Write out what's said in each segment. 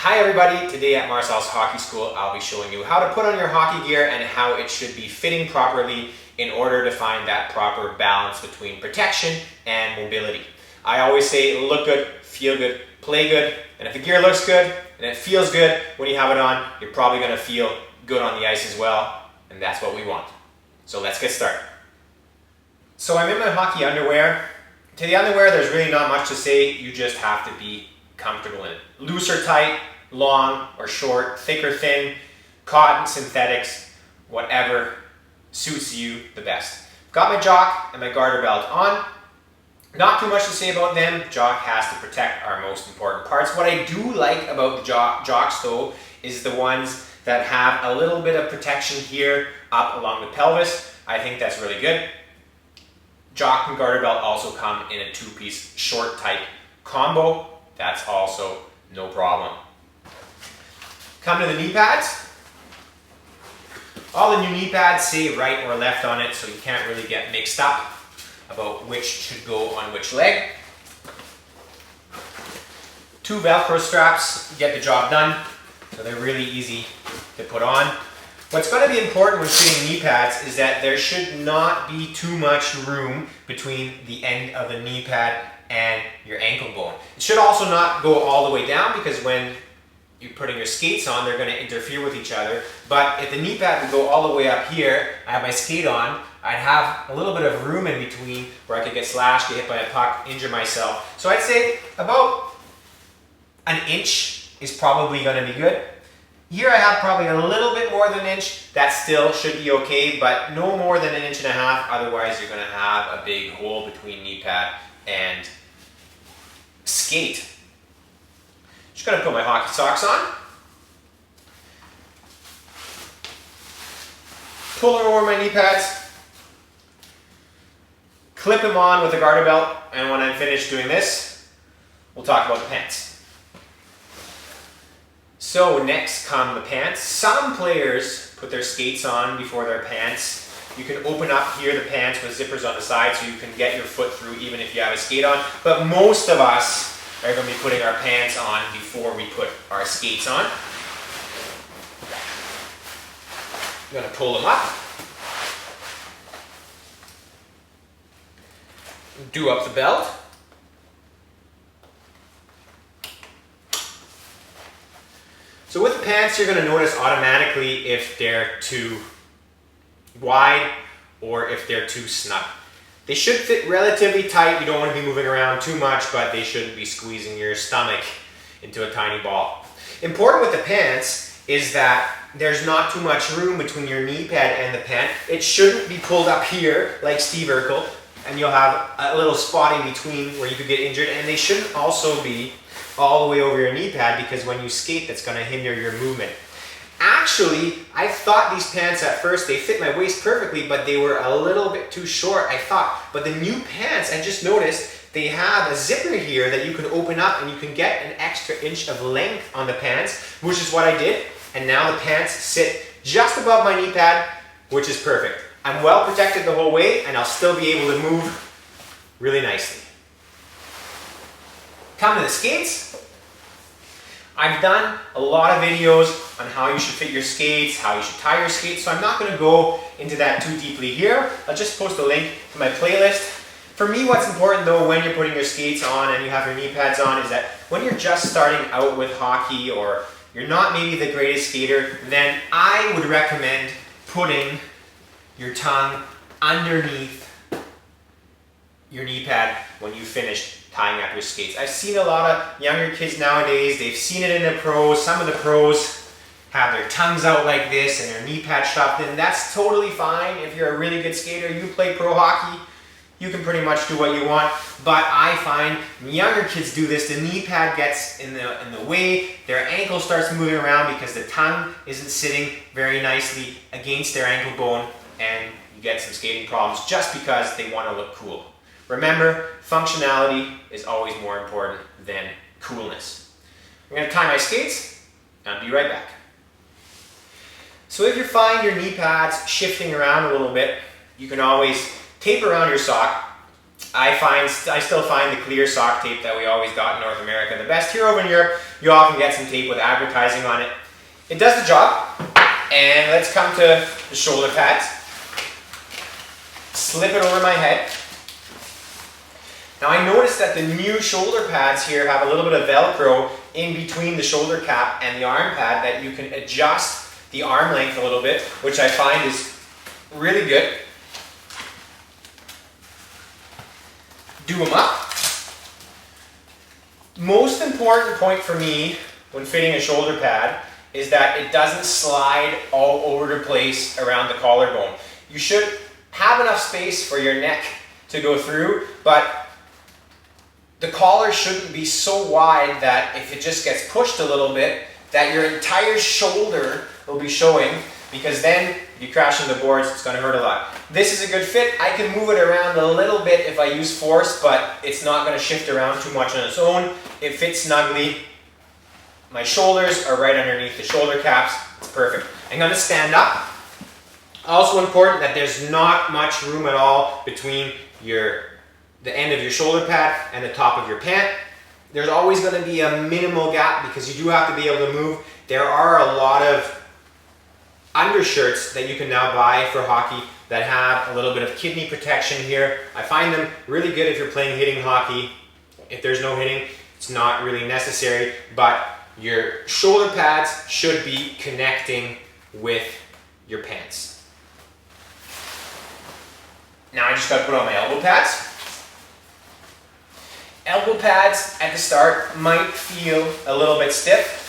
Hi everybody, today at Marcel's Hockey School I'll be showing you how to put on your hockey gear and how it should be fitting properly in order to find that proper balance between protection and mobility. I always say look good, feel good, play good, and if the gear looks good and it feels good when you have it on, you're probably going to feel good on the ice as well, and that's what we want. So let's get started. So I'm in my hockey underwear. To the underwear there's really not much to say, you just have to be comfortable in it. Loose or tight, long or short, thick or thin, cotton, synthetics, whatever suits you the best. Got my jock and my garter belt on. Not too much to say about them. Jock has to protect our most important parts. What I do like about the jocks though is the ones that have a little bit of protection here up along the pelvis. I think that's really good. Jock and garter belt also come in a two-piece short type combo. That's also no problem. Come to the knee pads. All the new knee pads say right or left on it, so you can't really get mixed up about which should go on which leg. Two Velcro straps get the job done, so they're really easy to put on. What's going to be important when fitting knee pads is that there should not be too much room between the end of the knee pad and your ankle bone. It should also not go all the way down, because when you're putting your skates on, they're going to interfere with each other. But if the knee pad would go all the way up here, I have my skate on, I'd have a little bit of room in between where I could get slashed, get hit by a puck, injure myself. So I'd say about an inch is probably going to be good. Here I have probably a little bit more than an inch. That still should be okay, but no more than an inch and a half. Otherwise you're going to have a big hole between knee pad and skate. Just going to put my hockey socks on. Pull them over my knee pads. Clip them on with a garter belt, and when I'm finished doing this, we'll talk about the pants. So next come the pants. Some players put their skates on before their pants. You can open up here the pants with zippers on the side so you can get your foot through even if you have a skate on. But most of us are going to be putting our pants on before we put our skates on. I'm going to pull them up. Do up the belt. So with the pants, you're going to notice automatically if they're too wide or if they're too snug. They should fit relatively tight. You don't want to be moving around too much, but they shouldn't be squeezing your stomach into a tiny ball. Important with the pants is that there's not too much room between your knee pad and the pant. It shouldn't be pulled up here like Steve Urkel, and you'll have a little spot in between where you could get injured. And they shouldn't also be all the way over your knee pad, because when you skate, that's going to hinder your movement. Actually, I thought these pants at first, they fit my waist perfectly, but they were a little bit too short, I thought. But the new pants, I just noticed, they have a zipper here that you can open up and you can get an extra inch of length on the pants, which is what I did. And now the pants sit just above my knee pad, which is perfect. I'm well protected the whole way, and I'll still be able to move really nicely. Come to the skates. I've done a lot of videos on how you should fit your skates, how you should tie your skates, so I'm not going to go into that too deeply here. I'll just post a link to my playlist. For me, what's important though when you're putting your skates on and you have your knee pads on is that when you're just starting out with hockey, or you're not maybe the greatest skater, then I would recommend putting your tongue underneath your knee pad when you finish tying up your skates. I've seen a lot of younger kids nowadays, they've seen it in the pros. Some of the pros have their tongues out like this and their knee pad shoved in. That's totally fine. If you're a really good skater, you play pro hockey, you can pretty much do what you want. But I find younger kids do this, the knee pad gets in the way, their ankle starts moving around because the tongue isn't sitting very nicely against their ankle bone, and you get some skating problems just because they want to look cool. Remember, functionality is always more important than coolness. I'm going to tie my skates, and I'll be right back. So if you find your knee pads shifting around a little bit, you can always tape around your sock I still find the clear sock tape that we always got in North America the best. Here over in Europe, you often get some tape with advertising on it. It does the job. And let's come to the shoulder pads. Slip it over my head. Now I noticed that the new shoulder pads here have a little bit of Velcro in between the shoulder cap and the arm pad that you can adjust the arm length a little bit, which I find is really good. Do them up. Most important point for me when fitting a shoulder pad is that it doesn't slide all over the place around the collarbone. You should have enough space for your neck to go through, but the collar shouldn't be so wide that if it just gets pushed a little bit, that your entire shoulder will be showing, because then if you crash into the boards, it's going to hurt a lot. This is a good fit. I can move it around a little bit if I use force, but it's not going to shift around too much on its own. It fits snugly. My shoulders are right underneath the shoulder caps. It's perfect. I'm going to stand up. Also important that there's not much room at all between the end of your shoulder pad and the top of your pant. There's always going to be a minimal gap because you do have to be able to move. There are a lot of undershirts that you can now buy for hockey that have a little bit of kidney protection here. I find them really good if you're playing hitting hockey. If there's no hitting, it's not really necessary, but your shoulder pads should be connecting with your pants. Now I just got to put on my elbow pads. Elbow pads at the start might feel a little bit stiff.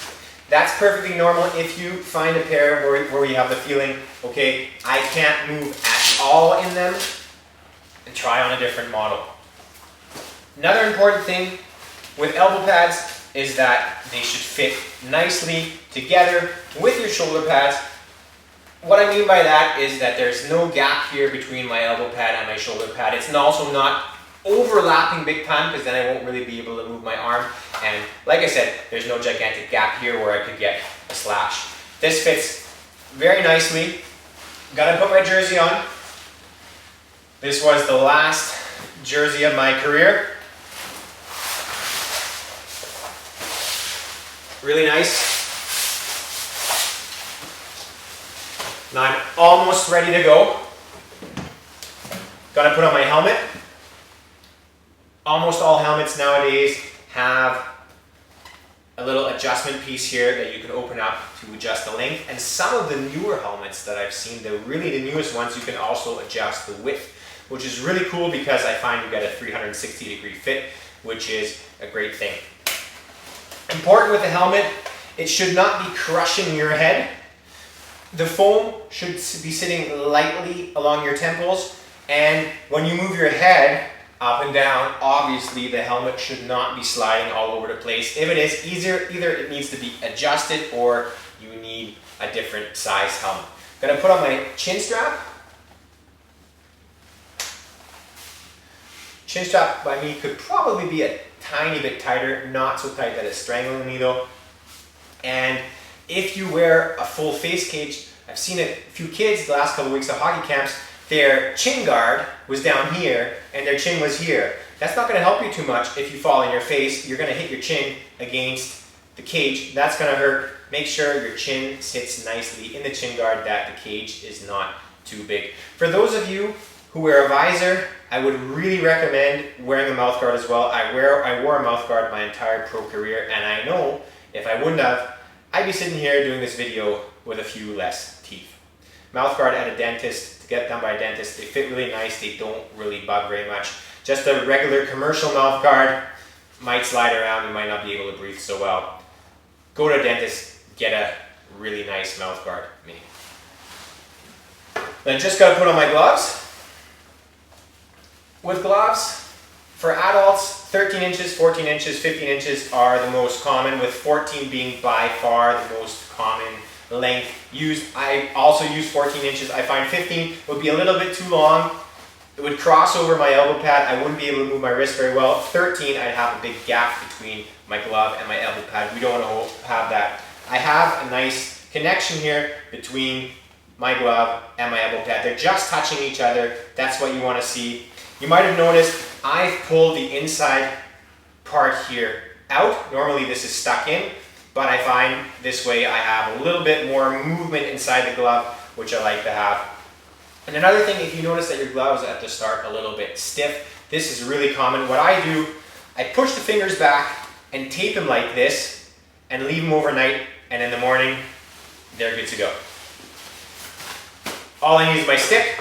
That's perfectly normal if you find a pair where you have the feeling, okay, I can't move at all in them, and try on a different model. Another important thing with elbow pads is that they should fit nicely together with your shoulder pads. What I mean by that is that there's no gap here between my elbow pad and my shoulder pad. It's also not overlapping big time, because then I won't really be able to move my arm. And like I said, there's no gigantic gap here where I could get a slash. This fits very nicely. Gotta put my jersey on. This was the last jersey of my career. Really nice. Now I'm almost ready to go. Gotta put on my helmet. Almost all helmets nowadays have a little adjustment piece here that you can open up to adjust the length. And some of the newer helmets that I've seen, the newest ones, you can also adjust the width, which is really cool because I find you get a 360-degree fit, which is a great thing. Important with the helmet, it should not be crushing your head. The foam should be sitting lightly along your temples, and when you move your head up and down, obviously the helmet should not be sliding all over the place. If it is, either it needs to be adjusted or you need a different size helmet. I'm gonna put on my chin strap. Chin strap by me could probably be a tiny bit tighter, not so tight that it's strangling me though. And if you wear a full face cage, I've seen a few kids the last couple of weeks at hockey camps, their chin guard was down here and their chin was here. That's not going to help you too much if you fall on your face. You're going to hit your chin against the cage. That's going to hurt. Make sure your chin sits nicely in the chin guard, that the cage is not too big. For those of you who wear a visor, I would really recommend wearing a mouth guard as well. I wore a mouth guard my entire pro career, and I know if I wouldn't have, I'd be sitting here doing this video with a few less teeth. Mouth guard at a dentist, to get done by a dentist, they fit really nice, they don't really bug very much. Just a regular commercial mouth guard might slide around, you might not be able to breathe so well. Go to a dentist, get a really nice mouth guard made. Then just gotta put on my gloves. With gloves, for adults, 13 inches, 14 inches, 15 inches are the most common, with 14 being by far the most common length used. I also use 14 inches. I find 15 would be a little bit too long. It would cross over my elbow pad. I wouldn't be able to move my wrist very well. 13, I'd have a big gap between my glove and my elbow pad. We don't want to have that. I have a nice connection here between my glove and my elbow pad. They're just touching each other. That's what you want to see. You might have noticed I've pulled the inside part here out. Normally this is stuck in, but I find this way I have a little bit more movement inside the glove, which I like to have. And another thing, if you notice that your gloves at the start a little bit stiff, this is really common. What I do, I push the fingers back and tape them like this and leave them overnight, and in the morning they're good to go. All I need is my stick.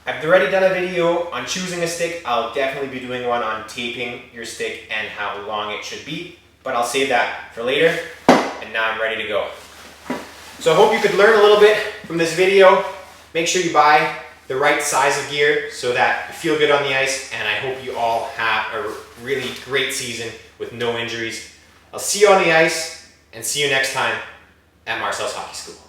I've already done a video on choosing a stick. I'll definitely be doing one on taping your stick and how long it should be, but I'll save that for later. And now I'm ready to go. So I hope you could learn a little bit from this video. Make sure you buy the right size of gear so that you feel good on the ice, and I hope you all have a really great season with no injuries. I'll see you on the ice and see you next time at Marcel's Hockey School.